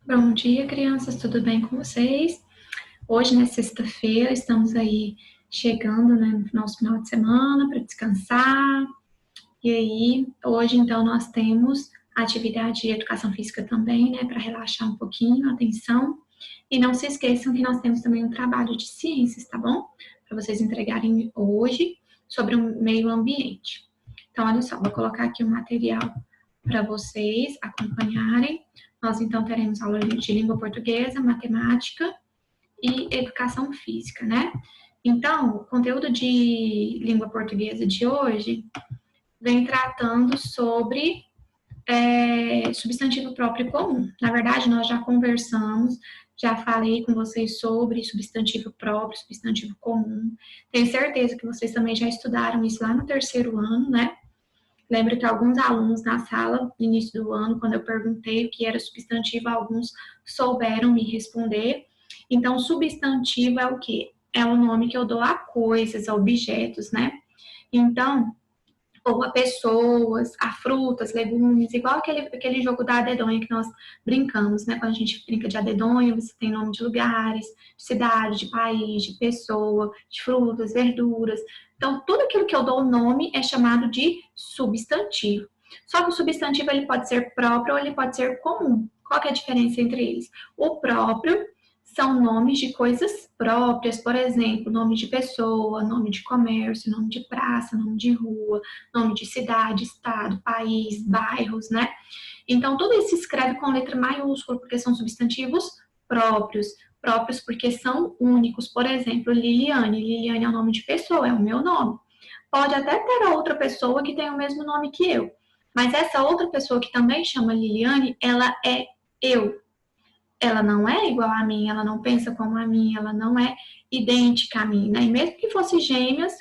Bom dia, crianças, tudo bem com vocês? Hoje, né, sexta-feira, estamos aí chegando, né, no nosso final de semana para descansar. E aí, hoje, então, nós temos atividade de educação física também, né, para relaxar um pouquinho, atenção. E não se esqueçam que nós temos também um trabalho de ciências, tá bom? Para vocês entregarem hoje sobre o meio ambiente. Então, olha só, vou colocar aqui o material para vocês acompanharem. Nós, então, teremos aula de língua portuguesa, matemática e educação física, né? Então, o conteúdo de língua portuguesa de hoje vem tratando sobre substantivo próprio e comum. Na verdade, nós já conversamos, já falei com vocês sobre substantivo próprio, substantivo comum. Tenho certeza que vocês também já estudaram isso lá no terceiro ano, né? Lembro que alguns alunos na sala, no início do ano, quando eu perguntei o que era substantivo, alguns souberam me responder. Então, substantivo é o quê? É o nome que eu dou a coisas, a objetos, né? Então, ou a pessoas, a frutas, legumes, igual aquele jogo da dedonha que nós brincamos, né? Quando a gente brinca de adedonha, você tem nome de lugares, de cidade, de país, de pessoa, de frutas, verduras. Então, tudo aquilo que eu dou o nome é chamado de substantivo. Só que o substantivo ele pode ser próprio ou ele pode ser comum. Qual que é a diferença entre eles? O próprio são nomes de coisas próprias, por exemplo, nome de pessoa, nome de comércio, nome de praça, nome de rua, nome de cidade, estado, país, bairros, né? Então, tudo isso se escreve com letra maiúscula, porque são substantivos próprios. Próprios porque são únicos. Por exemplo, Liliane. Liliane é o nome de pessoa, é o meu nome. Pode até ter outra pessoa que tem o mesmo nome que eu. Mas essa outra pessoa que também chama Liliane, ela é eu. Ela não é igual a mim, ela não pensa como a mim, ela não é idêntica a mim, né? E mesmo que fossem gêmeas,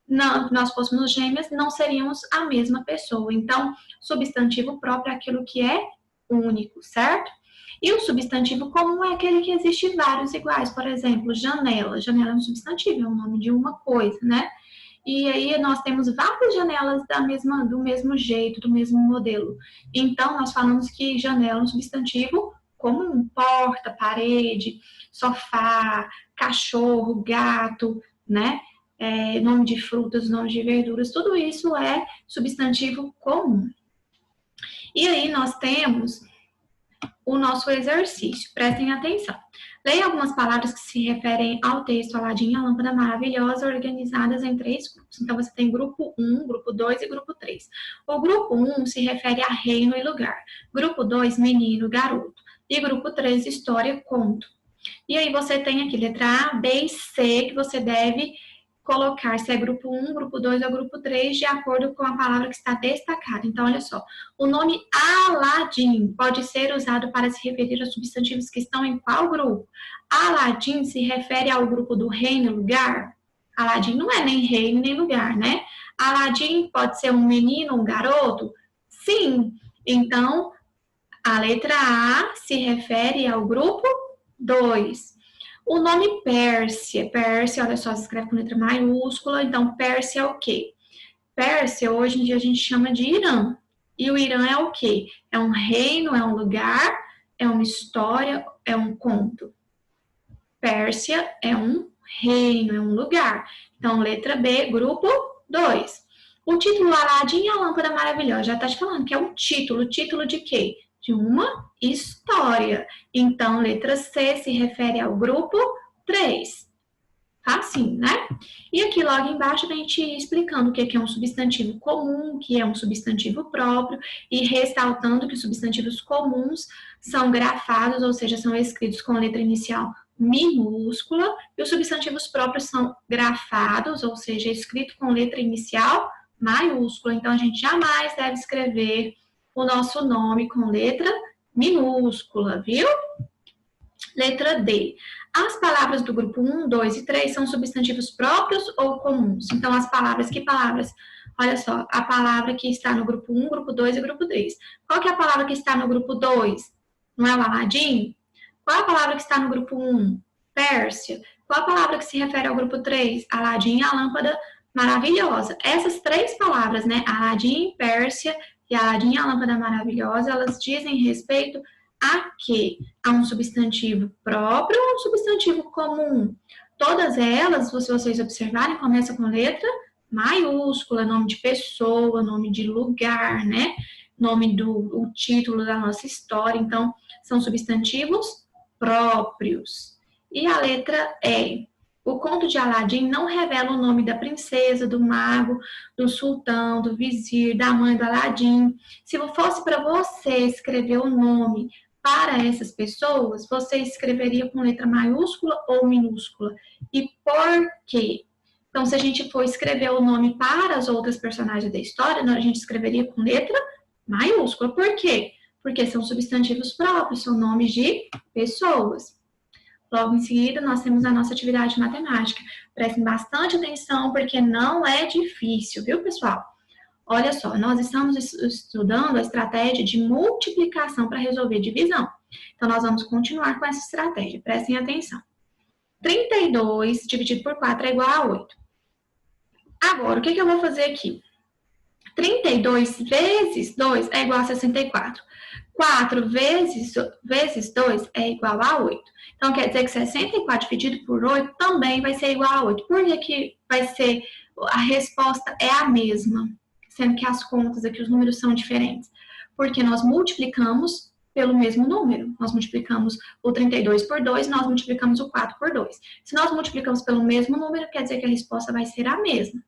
não, nós fôssemos gêmeas, não seríamos a mesma pessoa. Então, substantivo próprio é aquilo que é único, certo? E o substantivo comum é aquele que existe vários iguais. Por exemplo, janela. Janela é um substantivo, é o nome de uma coisa, né? E aí nós temos várias janelas do mesmo jeito, do mesmo modelo. Então, nós falamos que janela é um substantivo comum, porta, parede, sofá, cachorro, gato, né? Nome de frutas, nome de verduras, tudo isso é substantivo comum. E aí nós temos o nosso exercício. Prestem atenção. Leia algumas palavras que se referem ao texto Aladinha, a Lâmpada Maravilhosa, organizadas em 3 grupos. Então, você tem grupo 1, grupo 2 e grupo 3. O grupo 1 se refere a reino e lugar. Grupo 2, menino, garoto. E grupo 3, história, conto. E aí você tem aqui letra A, B e C, que você deve colocar se é grupo 1, grupo 2 ou grupo 3, de acordo com a palavra que está destacada. Então, olha só, o nome Aladim pode ser usado para se referir a substantivos que estão em qual grupo? Aladim se refere ao grupo do reino e lugar? Aladim não é nem reino nem lugar, né? Aladim pode ser um menino, um garoto? Sim. Então, a letra A se refere ao grupo 2. O nome Pérsia, Pérsia, olha só, se escreve com letra maiúscula, então Pérsia é o quê? Pérsia, hoje em dia a gente chama de Irã. E o Irã é o quê? É um reino, é um lugar, é uma história, é um conto. Pérsia é um reino, é um lugar. Então, letra B, grupo 2. O título Aladim e a Lâmpada Maravilhosa, já está te falando que é um título. Título de quê? De uma história. Então, letra C se refere ao grupo 3. Tá assim, né? E aqui logo embaixo a gente explicando o que é um substantivo comum, o que é um substantivo próprio, e ressaltando que os substantivos comuns são grafados, ou seja, são escritos com letra inicial minúscula, e os substantivos próprios são grafados, ou seja, escrito com letra inicial maiúscula. Então, a gente jamais deve escrever o nosso nome com letra minúscula, viu? Letra D. As palavras do grupo 1, 2 e 3 são substantivos próprios ou comuns? Então, que palavras? Olha só, a palavra que está no grupo 1, grupo 2 e grupo 3. Qual que é a palavra que está no grupo 2? Não é o Aladim? Qual é a palavra que está no grupo 1? Pérsia. Qual a palavra que se refere ao grupo 3? Aladim e a lâmpada maravilhosa. Essas 3 palavras, né? Aladim, Pérsia e Aladim e a lâmpada maravilhosa, elas dizem respeito a quê? A um substantivo próprio ou um substantivo comum? Todas elas, se vocês observarem, começam com letra maiúscula, nome de pessoa, nome de lugar, né? Nome do título da nossa história. Então, são substantivos próprios. E a letra E. O conto de Aladim não revela o nome da princesa, do mago, do sultão, do vizir, da mãe do Aladim. Se fosse para você escrever o nome para essas pessoas, você escreveria com letra maiúscula ou minúscula? E por quê? Então, se a gente for escrever o nome para as outras personagens da história, a gente escreveria com letra maiúscula. Por quê? Porque são substantivos próprios, são nomes de pessoas. Logo em seguida, nós temos a nossa atividade matemática. Prestem bastante atenção, porque não é difícil, viu, pessoal? Olha só, nós estamos estudando a estratégia de multiplicação para resolver divisão. Então, nós vamos continuar com essa estratégia. Prestem atenção. 32 dividido por 4 é igual a 8. Agora, o que eu vou fazer aqui? 32 vezes 2 é igual a 64. 4 vezes 2 é igual a 8. Então, quer dizer que 64 dividido por 8 também vai ser igual a 8. Por que vai ser, a resposta é a mesma, sendo que as contas aqui, os números são diferentes? Porque nós multiplicamos pelo mesmo número. Nós multiplicamos o 32 por 2, nós multiplicamos o 4 por 2. Se nós multiplicamos pelo mesmo número, quer dizer que a resposta vai ser a mesma.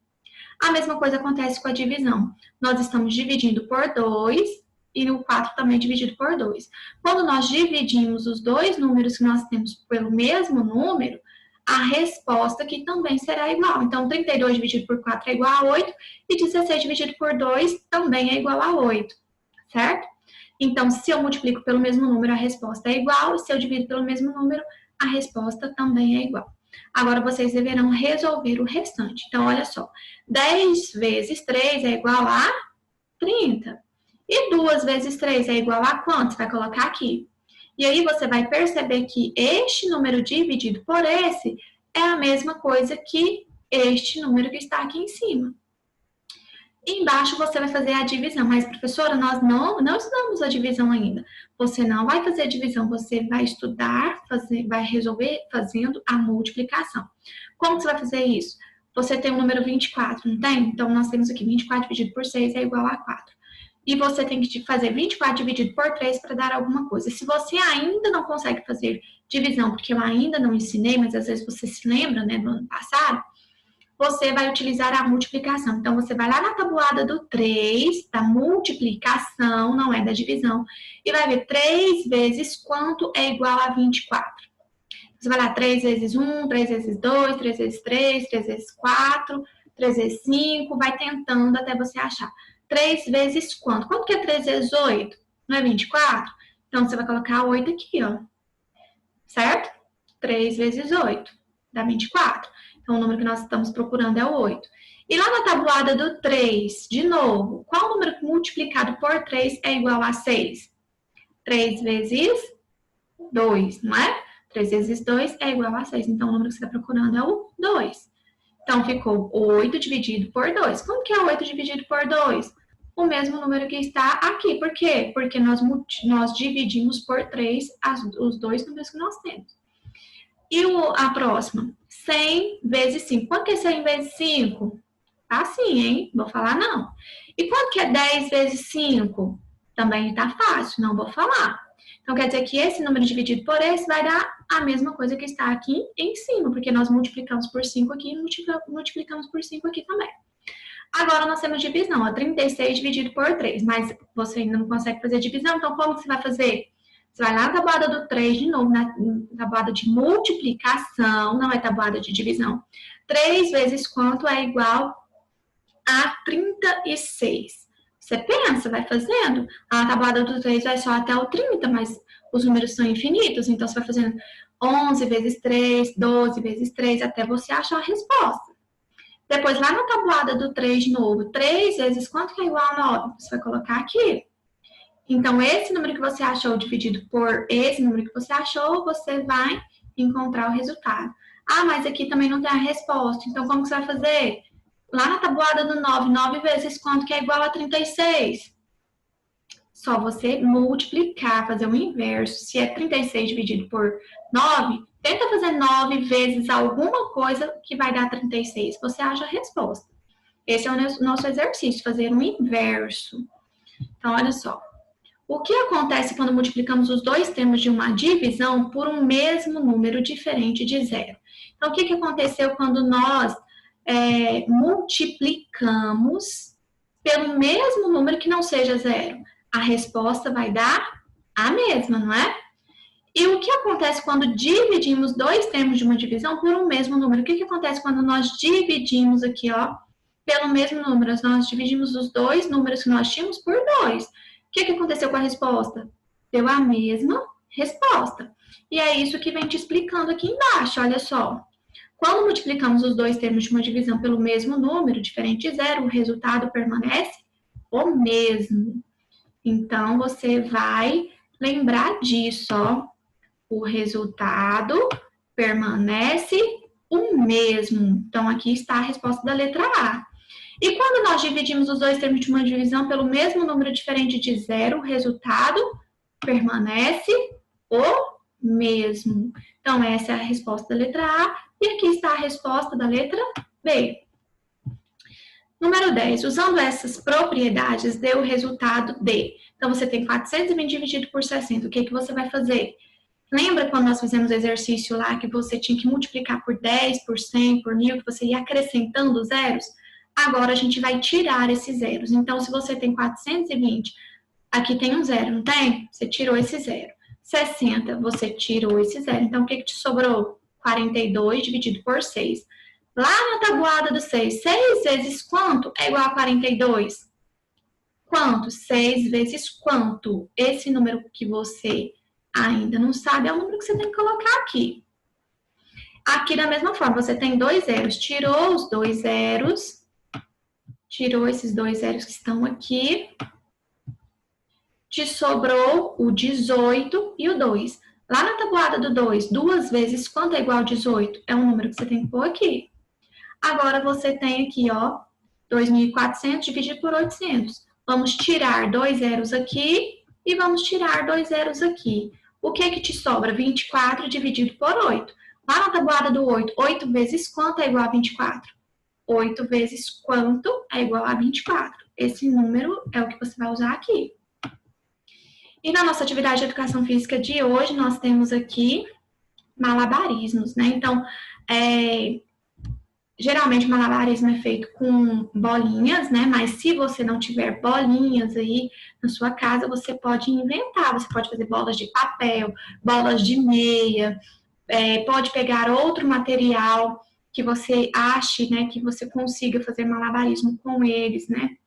A mesma coisa acontece com a divisão. Nós estamos dividindo por 2 e o 4 também dividido por 2. Quando nós dividimos os dois números que nós temos pelo mesmo número, a resposta aqui também será igual. Então, 32 dividido por 4 é igual a 8 e 16 dividido por 2 também é igual a 8, certo? Então, se eu multiplico pelo mesmo número, a resposta é igual, e se eu divido pelo mesmo número, a resposta também é igual. Agora, vocês deverão resolver o restante. Então, olha só, 10 vezes 3 é igual a 30. E 2 vezes 3 é igual a quanto? Você vai colocar aqui. E aí, você vai perceber que este número dividido por esse é a mesma coisa que este número que está aqui em cima. Embaixo você vai fazer a divisão, mas professora, nós não estudamos a divisão ainda. Você não vai fazer a divisão, você vai estudar, vai resolver fazendo a multiplicação. Como você vai fazer isso? Você tem o número 24, não tem? Então, nós temos aqui 24 dividido por 6 é igual a 4. E você tem que fazer 24 dividido por 3 para dar alguma coisa. Se você ainda não consegue fazer divisão, porque eu ainda não ensinei, mas às vezes você se lembra, né, do ano passado, você vai utilizar a multiplicação. Então, você vai lá na tabuada do 3, da multiplicação, não é da divisão, e vai ver 3 vezes quanto é igual a 24. Você vai lá 3 vezes 1, 3 vezes 2, 3 vezes 3, 3 vezes 4, 3 vezes 5, vai tentando até você achar. 3 vezes quanto? Quanto que é 3 vezes 8? Não é 24? Então, você vai colocar 8 aqui, ó. Certo? 3 vezes 8 dá 24. Então, o número que nós estamos procurando é o 8. E lá na tabuada do 3, de novo, qual número multiplicado por 3 é igual a 6? 3 vezes 2, não é? 3 vezes 2 é igual a 6. Então, o número que você está procurando é o 2. Então, ficou 8 dividido por 2. Como que é 8 dividido por 2? O mesmo número que está aqui. Por quê? Porque nós dividimos por 3 os dois números que nós temos. E a próxima? 100 vezes 5. Quanto que é 100 vezes 5? Tá assim, hein? Vou falar não. E quanto que é 10 vezes 5? Também tá fácil, não vou falar. Então, quer dizer que esse número dividido por esse vai dar a mesma coisa que está aqui em cima, porque nós multiplicamos por 5 aqui e multiplicamos por 5 aqui também. Agora, nós temos divisão, ó, 36 dividido por 3, mas você ainda não consegue fazer divisão, então como que você vai fazer? Você vai lá na tabuada do 3, de novo, na tabuada de multiplicação, não é tabuada de divisão. 3 vezes quanto é igual a 36. Você pensa, vai fazendo. A tabuada do 3 vai só até o 30, mas os números são infinitos, então você vai fazendo 11 vezes 3, 12 vezes 3, até você achar a resposta. Depois, lá na tabuada do 3 de novo, 3 vezes quanto que é igual a 9? Você vai colocar aqui. Então, esse número que você achou dividido por esse número que você achou, você vai encontrar o resultado. Ah, mas aqui também não tem a resposta. Então, como que você vai fazer? Lá na tabuada do 9, 9 vezes quanto que é igual a 36? Só você multiplicar, fazer o inverso. Se é 36 dividido por 9, tenta fazer 9 vezes alguma coisa que vai dar 36. Você acha a resposta. Esse é o nosso exercício, fazer um inverso. Então, olha só. O que acontece quando multiplicamos os dois termos de uma divisão por um mesmo número diferente de zero? Então, o que aconteceu quando nós multiplicamos pelo mesmo número que não seja zero? A resposta vai dar a mesma, não é? E o que acontece quando dividimos dois termos de uma divisão por um mesmo número? O que acontece quando nós dividimos aqui, ó, pelo mesmo número? Nós dividimos os dois números que nós tínhamos por 2. O que aconteceu com a resposta? Deu a mesma resposta. E é isso que vem te explicando aqui embaixo, olha só. Quando multiplicamos os dois termos de uma divisão pelo mesmo número, diferente de zero, o resultado permanece o mesmo. Então, você vai lembrar disso, ó. O resultado permanece o mesmo. Então, aqui está a resposta da letra A. E quando nós dividimos os dois termos de uma divisão pelo mesmo número diferente de zero, o resultado permanece o mesmo. Então, essa é a resposta da letra A. E aqui está a resposta da letra B. Número 10. Usando essas propriedades, deu o resultado D. Então, você tem 420 dividido por 60. O que você vai fazer? Lembra quando nós fizemos o exercício lá que você tinha que multiplicar por 10, por 100, por 1000, que você ia acrescentando zeros? Agora a gente vai tirar esses zeros. Então, se você tem 420, aqui tem um zero, não tem? Você tirou esse zero. 60, você tirou esse zero. Então, o que te sobrou? 42 dividido por 6. Lá na tabuada do 6, 6 vezes quanto é igual a 42? Quanto? 6 vezes quanto? Esse número que você ainda não sabe é o número que você tem que colocar aqui. Aqui, da mesma forma, você tem dois zeros. Tirou os dois zeros. Tirou esses dois zeros que estão aqui. Te sobrou o 18 e o 2. Lá na tabuada do 2, 2 vezes quanto é igual a 18? É um número que você tem que pôr aqui. Agora, você tem aqui, ó, 2.400 dividido por 800. Vamos tirar dois zeros aqui e vamos tirar dois zeros aqui. O que te sobra? 24 dividido por 8. Lá na tabuada do 8, 8 vezes quanto é igual a 24? 8 vezes quanto é igual a 24? Esse número é o que você vai usar aqui. E na nossa atividade de educação física de hoje, nós temos aqui malabarismos, né? Então, geralmente o malabarismo é feito com bolinhas, né? Mas se você não tiver bolinhas aí na sua casa, você pode inventar. Você pode fazer bolas de papel, bolas de meia, pode pegar outro material que você ache, né? Que você consiga fazer malabarismo com eles, né?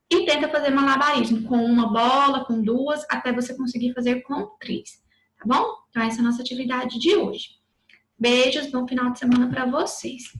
E tenta fazer malabarismo com uma bola, com duas, até você conseguir fazer com 3, tá bom? Então, essa é a nossa atividade de hoje. Beijos, bom final de semana para vocês.